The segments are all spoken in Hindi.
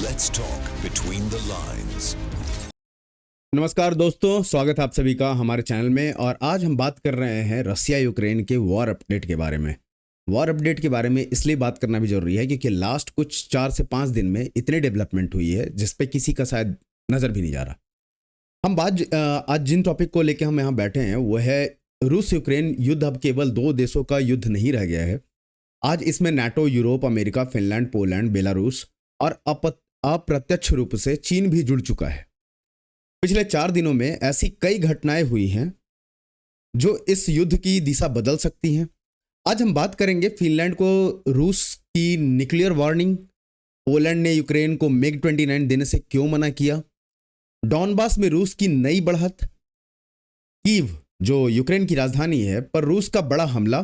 Let's talk between the lines. नमस्कार दोस्तों, स्वागत है आप सभी का हमारे चैनल में। और आज हम बात कर रहे हैं रसिया यूक्रेन के वॉर अपडेट के बारे में। वॉर अपडेट के बारे में इसलिए बात करना भी जरूरी है क्योंकि लास्ट कुछ 4 से 5 दिन में इतनी डेवलपमेंट हुई है जिस पे किसी का शायद नज़र भी नहीं जा रहा। आज जिन टॉपिक को लेकर हम यहाँ बैठे हैं वो है रूस यूक्रेन युद्ध। अब केवल 2 देशों का युद्ध नहीं रह गया है। आज इसमें NATO, Europe, America, Finland, Poland, Belarus और अप्रत्यक्ष रूप से चीन भी जुड़ चुका है। पिछले 4 दिनों में ऐसी कई घटनाएं हुई हैं जो इस युद्ध की दिशा बदल सकती हैं। आज हम बात करेंगे फिनलैंड को रूस की न्यूक्लियर वार्निंग, पोलैंड ने यूक्रेन को मिग 29 देने से क्यों मना किया, डॉनबास में रूस की नई बढ़त, कीव जो यूक्रेन की राजधानी है पर रूस का बड़ा हमला,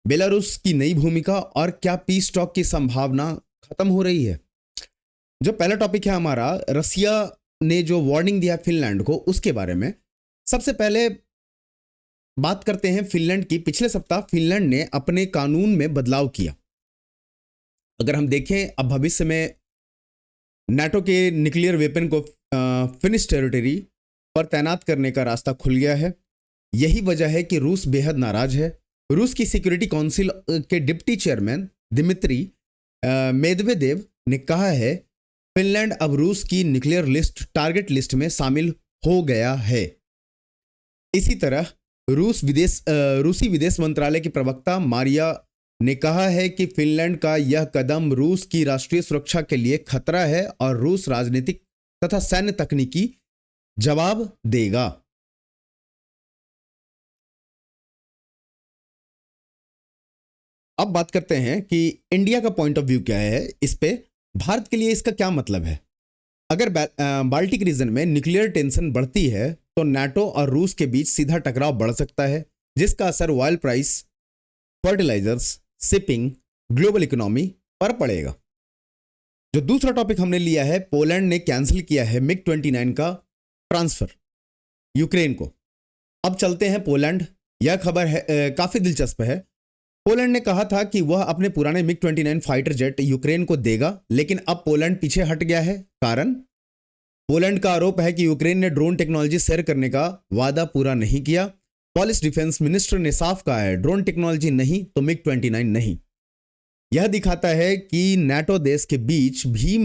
बेलारूस की नई भूमिका और क्या पीस टॉक की संभावना खत्म हो रही है। जो पहला टॉपिक है हमारा, रसिया ने जो वार्निंग दिया फिनलैंड को, उसके बारे में सबसे पहले बात करते हैं फिनलैंड की। पिछले सप्ताह फिनलैंड ने अपने कानून में बदलाव किया। अगर हम देखें, अब भविष्य में नाटो के न्यूक्लियर वेपन को फिनिश टेरिटरी पर तैनात करने का रास्ता खुल गया है। यही वजह है कि रूस बेहद नाराज है। रूस की सिक्योरिटी काउंसिल के डिप्टी चेयरमैन दिमित्री मेदवेदेव ने कहा है फिनलैंड अब रूस की न्यूक्लियर टारगेट लिस्ट में शामिल हो गया है। इसी तरह रूसी विदेश मंत्रालय की प्रवक्ता मारिया ने कहा है कि फिनलैंड का यह कदम रूस की राष्ट्रीय सुरक्षा के लिए खतरा है और रूस राजनीतिक तथा सैन्य तकनीकी जवाब देगा। अब बात करते हैं कि इंडिया का पॉइंट ऑफ व्यू क्या है इस पे, भारत के लिए इसका क्या मतलब है। अगर बाल्टिक रीजन में न्यूक्लियर टेंशन बढ़ती है तो नाटो और रूस के बीच सीधा टकराव बढ़ सकता है, जिसका असर oil price, fertilisers, shipping, global economy पर पड़ेगा। जो दूसरा टॉपिक हमने लिया है, पोलैंड ने कैंसिल किया है मिग 29 का ट्रांसफर यूक्रेन को। अब चलते हैं पोलैंड। यह खबर है काफी दिलचस्प है। पोलैंड ने कहा था कि वह अपने पुराने मिग 29 फाइटर जेट यूक्रेन को देगा, लेकिन अब पोलैंड पीछे हट गया है। कारण, पोलैंड का आरोप है कि यूक्रेन ने ड्रोन टेक्नोलॉजी शेयर करने का वादा पूरा नहीं किया। पोलिश डिफेंस मिनिस्टर ने साफ कहा है, ड्रोन टेक्नोलॉजी नहीं तो मिग 29 नहीं। यह दिखाता है कि नाटो देश के बीच भी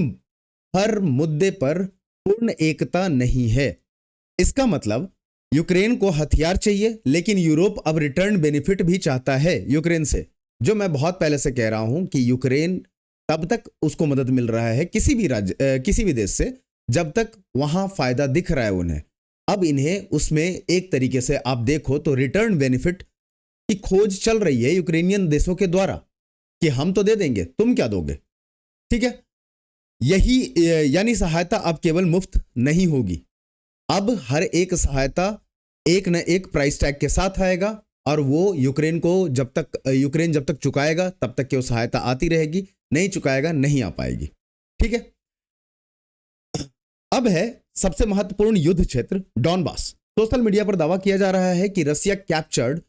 हर मुद्दे पर पूर्ण एकता नहीं है। इसका मतलब यूक्रेन को हथियार चाहिए, लेकिन यूरोप अब रिटर्न बेनिफिट भी चाहता है यूक्रेन से। जो मैं बहुत पहले से कह रहा हूं कि यूक्रेन तब तक उसको मदद मिल रहा है किसी भी देश से जब तक वहां फायदा दिख रहा है उन्हें। अब इन्हें उसमें एक तरीके से आप देखो तो रिटर्न बेनिफिट की खोज चल रही है यूक्रेनियन देशों के द्वारा कि हम तो दे देंगे, तुम क्या दोगे। ठीक है, यही यानी सहायता अब केवल मुफ्त नहीं होगी। अब हर एक सहायता एक न एक प्राइस टैग के साथ आएगा और वो यूक्रेन जब तक चुकाएगा तब तक की वो सहायता आती रहेगी, नहीं चुकाएगा नहीं आ पाएगी। ठीक है, अब है सबसे महत्वपूर्ण युद्ध क्षेत्र डॉनबास। सोशल मीडिया पर दावा किया जा रहा है कि रसिया कैप्चर्ड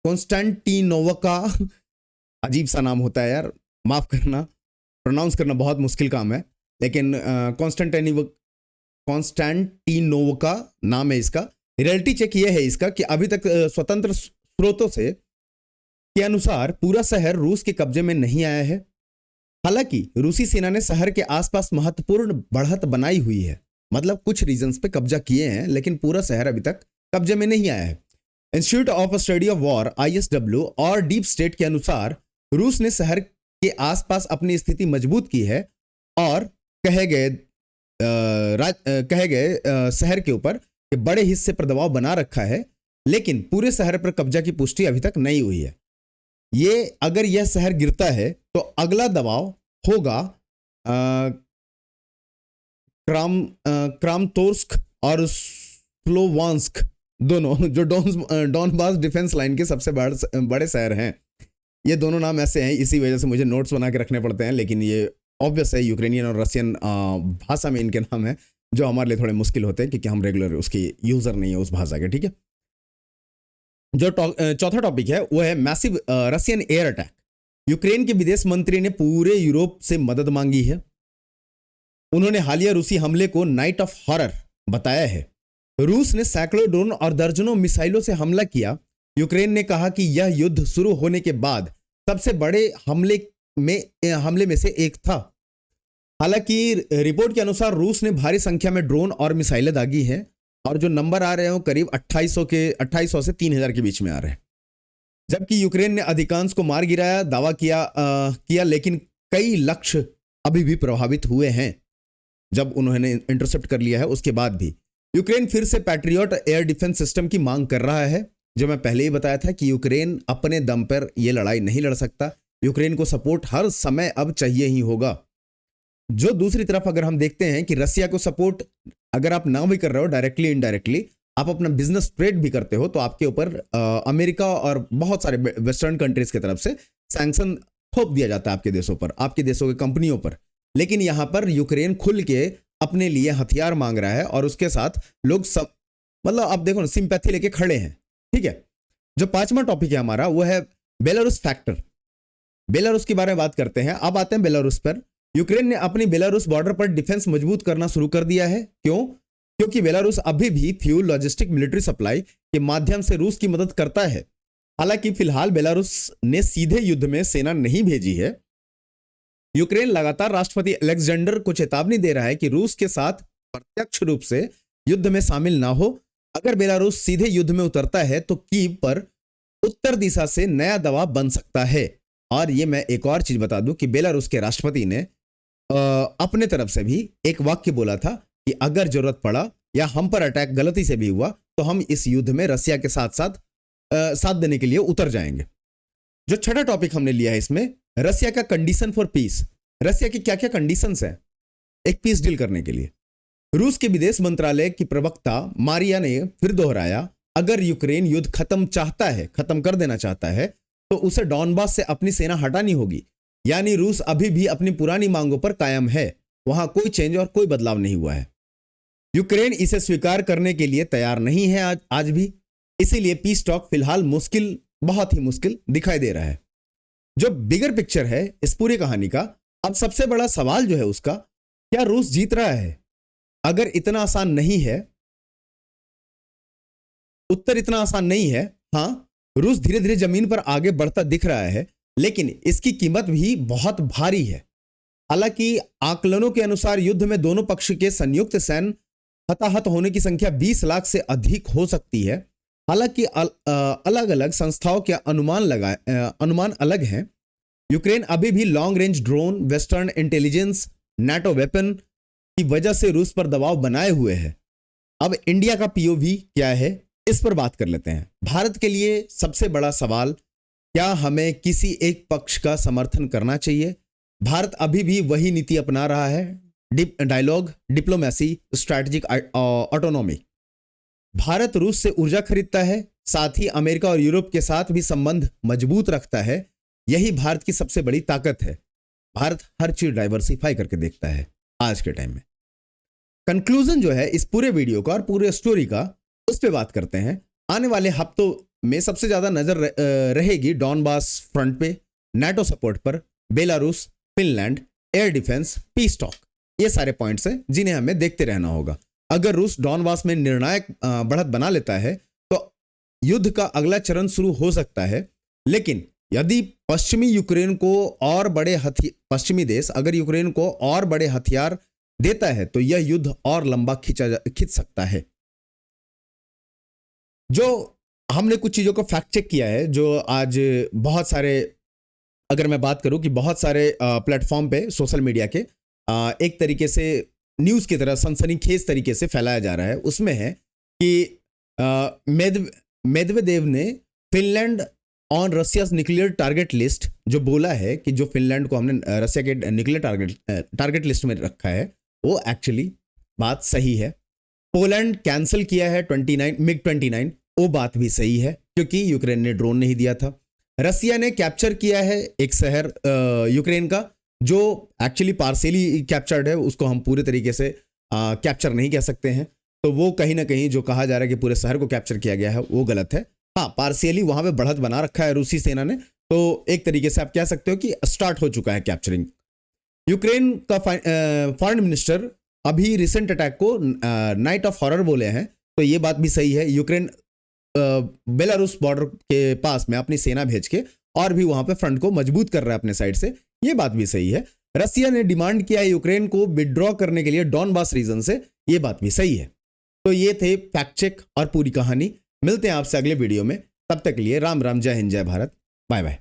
कॉन्स्टेंटिनोवका, अजीब सा नाम होता है यार, माफ करना, प्रोनाउंस करना बहुत मुश्किल काम है, लेकिन कॉन्स्टेंटिनोवका नाम है इसका। रियलिटी चेक ये है इसका कि अभी तक स्वतंत्र स्रोतों के अनुसार पूरा शहर रूस के कब्जे में नहीं आया है। हालांकि रूसी सेना ने शहर के आसपास महत्वपूर्ण बढ़त बनाई हुई है, मतलब कुछ रीजन्स पे कब्जा किए हैं, लेकिन पूरा शहर अभी तक कब्जे में नहीं आया है। Institute of study of war ISW और डीप स्टेट के अनुसार रूस ने शहर के आसपास अपनी स्थिति मजबूत की है और कहे गए शहर के ऊपर बड़े हिस्से पर दबाव बना रखा है, लेकिन पूरे शहर पर कब्जा की पुष्टि अभी तक नहीं हुई है। अगर यह शहर गिरता है तो अगला दबाव होगा क्रामतोर्स्क और स्लोवांस्क, दोनों जो डॉनबास डिफेंस लाइन के सबसे बड़े शहर हैं। ये दोनों नाम ऐसे हैं, इसी वजह से मुझे नोट्स बना के रखने पड़ते हैं, लेकिन ये ऑब्वियस है यूक्रेनियन और रशियन भाषा में इनके नाम है, जो हमारे लिए थोड़े मुश्किल होते हैं क्योंकि हम रेगुलर उसकी यूजर नहीं है उस भाषा के। ठीक है, जो चौथा टॉपिक है वो है massive Russian air attack. Ukraine के विदेश मंत्री ने पूरे यूरोप से मदद मांगी है। उन्होंने हालिया रूसी हमले को नाइट ऑफ हॉरर बताया है। रूस ने सैकड़ों ड्रोन और दर्जनों मिसाइलों से हमला किया। यूक्रेन ने कहा कि यह युद्ध शुरू होने के बाद सबसे बड़े हमले में से एक था। हालांकि रिपोर्ट के अनुसार रूस ने भारी संख्या में ड्रोन और मिसाइलें दागी हैं और जो नंबर आ रहे हैं वो करीब 2800 से 3000 के बीच में आ रहे हैं। जबकि यूक्रेन ने अधिकांश को मार गिराया दावा किया, लेकिन कई लक्ष्य अभी भी प्रभावित हुए हैं। जब उन्होंने इंटरसेप्ट कर लिया है उसके बाद भी यूक्रेन फिर से पैट्रियट एयर डिफेंस सिस्टम की मांग कर रहा है। जो मैं पहले ही बताया था कि यूक्रेन अपने दम पर यह लड़ाई नहीं लड़ सकता। यूक्रेन को सपोर्ट हर समय अब चाहिए ही होगा। जो दूसरी तरफ अगर हम देखते हैं कि रसिया को सपोर्ट अगर आप ना भी कर रहे हो, डायरेक्टली इनडायरेक्टली आप अपना बिजनेस ट्रेड भी करते हो, तो आपके ऊपर अमेरिका और बहुत सारे वेस्टर्न कंट्रीज की तरफ से सैंक्शन थोप दिया जाता है आपके देशों पर, आपके देशों की कंपनियों पर। लेकिन यहां पर यूक्रेन खुल के अपने लिए हथियार मांग रहा है और उसके साथ लोग सब मतलब आप देखो ना, सिंपैथी लेके खड़े हैं। ठीक है, जो पांचवा टॉपिक है हमारा वो है बेलारूस फैक्टर। बेलारूस के बारे में बात करते हैं। अब आते हैं बेलारूस पर। यूक्रेन ने अपनी बेलारूस बॉर्डर पर डिफेंस मजबूत करना शुरू कर दिया है। क्यों? क्योंकि बेलारूस अभी भी फ्यूल, लॉजिस्टिक, मिलिट्री सप्लाई के माध्यम से रूस की मदद करता है। हालांकि फिलहाल बेलारूस ने सीधे युद्ध में सेना नहीं भेजी है। यूक्रेन लगातार राष्ट्रपति अलेक्जेंडर को चेतावनी दे रहा है कि रूस के साथ प्रत्यक्ष रूप से युद्ध में शामिल ना हो। अगर बेलारूस सीधे युद्ध में उतरता है तो कीव पर उत्तर दिशा से नया दबाव बन सकता है। और ये मैं एक और चीज बता दूं कि बेलारूस के राष्ट्रपति ने अपने तरफ से भी एक वाक्य बोला था कि अगर जरूरत पड़ा या हम पर अटैक गलती से भी हुआ तो हम इस युद्ध में रसिया के साथ देने के लिए उतर जाएंगे। जो छठा टॉपिक हमने लिया है इसमें, रसिया का कंडीशन फॉर पीस। रसिया की क्या क्या कंडीशंस है एक पीस डील करने के लिए? रूस के विदेश मंत्रालय की प्रवक्ता मारिया ने फिर दोहराया, अगर यूक्रेन युद्ध खत्म कर देना चाहता है तो उसे डॉनबास से अपनी सेना हटानी होगी। यानी रूस अभी भी अपनी पुरानी मांगों पर कायम है। वहां कोई चेंज और कोई बदलाव नहीं हुआ है। यूक्रेन इसे स्वीकार करने के लिए तैयार नहीं है आज भी। इसीलिए पीस टॉक फिलहाल बहुत ही मुश्किल दिखाई दे रहा है। जो बिगर पिक्चर है इस पूरी कहानी का, अब सबसे बड़ा सवाल जो है उसका, क्या रूस जीत रहा है? अगर इतना आसान नहीं है, उत्तर इतना आसान नहीं है। हां, रूस धीरे धीरे जमीन पर आगे बढ़ता दिख रहा है, लेकिन इसकी कीमत भी बहुत भारी है। हालांकि आकलनों के अनुसार युद्ध में दोनों पक्ष के संयुक्त सैन्य हताहत होने की संख्या 20 लाख से अधिक हो सकती है। हालांकि अलग अलग संस्थाओं के अनुमान अलग हैं। यूक्रेन अभी भी long range drone, western intelligence, NATO weapon की वजह से रूस पर दबाव बनाए हुए है। अब इंडिया का पीओवी क्या है, इस पर बात कर लेते हैं। भारत के लिए सबसे बड़ा सवाल, क्या हमें किसी एक पक्ष का समर्थन करना चाहिए? भारत अभी भी वही नीति अपना रहा है, dialogue, diplomacy, strategic autonomy. Bharat रूस से ऊर्जा खरीदता है, साथ ही अमेरिका और यूरोप के साथ भी संबंध मजबूत रखता है। यही भारत की सबसे बड़ी ताकत है। भारत हर चीज डाइवर्सिफाई करके देखता है आज के टाइम में। कंक्लूजन जो है इस पूरे वीडियो का और पूरे स्टोरी का, उस पर बात करते हैं। आने वाले हफ्तों में सबसे ज्यादा नजर रहेगी डॉनबास फ्रंट पे, नाटो सपोर्ट पर, Belarus, Finland, air defence, piece talk. ये सारे पॉइंट्स हैं जिन्हें हमें देखते रहना होगा। अगर रूस डॉनबास में निर्णायक बढ़त बना लेता है तो युद्ध का अगला चरण शुरू हो सकता है। लेकिन यदि पश्चिमी देश अगर यूक्रेन को और बड़े हथियार देता है तो यह युद्ध और लंबा खिंच सकता है। जो हमने कुछ चीजों को फैक्ट चेक किया है, जो आज बहुत सारे, अगर मैं बात करूं कि बहुत सारे प्लेटफॉर्म पे सोशल मीडिया के एक तरीके से न्यूज की तरह सनसनीखेज तरीके से फैलाया जा रहा है, उसमें है कि मेदवेदेव ने Finland on Russia nuclear target list जो बोला है कि जो फिनलैंड को हमने रसिया के न्यूक्लियर टारगेट लिस्ट में रखा है, वो एक्चुअली बात सही है। पोलैंड कैंसिल किया है MiG-29, वो बात भी सही है क्योंकि यूक्रेन ने ड्रोन नहीं दिया था। रसिया ने कैप्चर किया है एक शहर यूक्रेन का, जो एक्चुअली पार्शियली कैप्चर्ड है, उसको हम पूरे तरीके से कैप्चर नहीं कह सकते हैं। तो वो कहीं ना कहीं जो कहा जा रहा है कि पूरे शहर को कैप्चर किया गया है, वो गलत है। हाँ, पार्शियली वहां पे बढ़त बना रखा है रूसी सेना ने, तो एक तरीके से आप कह सकते हो कि स्टार्ट हो चुका है कैप्चरिंग। यूक्रेन का फॉरेन मिनिस्टर अभी रिसेंट अटैक को नाइट ऑफ हॉरर बोले हैं, तो ये बात भी सही है। यूक्रेन बेलारूस बॉर्डर के पास में अपनी सेना भेज के और भी वहां पे फ्रंट को मजबूत कर रहा है अपने साइड से, ये बात भी सही है। रसिया ने डिमांड किया है यूक्रेन को विड्रॉ करने के लिए डॉनबास रीजन से, ये बात भी सही है। तो ये थे फैक्ट चेक और पूरी कहानी। मिलते हैं आपसे अगले वीडियो में, तब तक के लिए राम राम, जय हिंद, जय भारत, बाय बाय।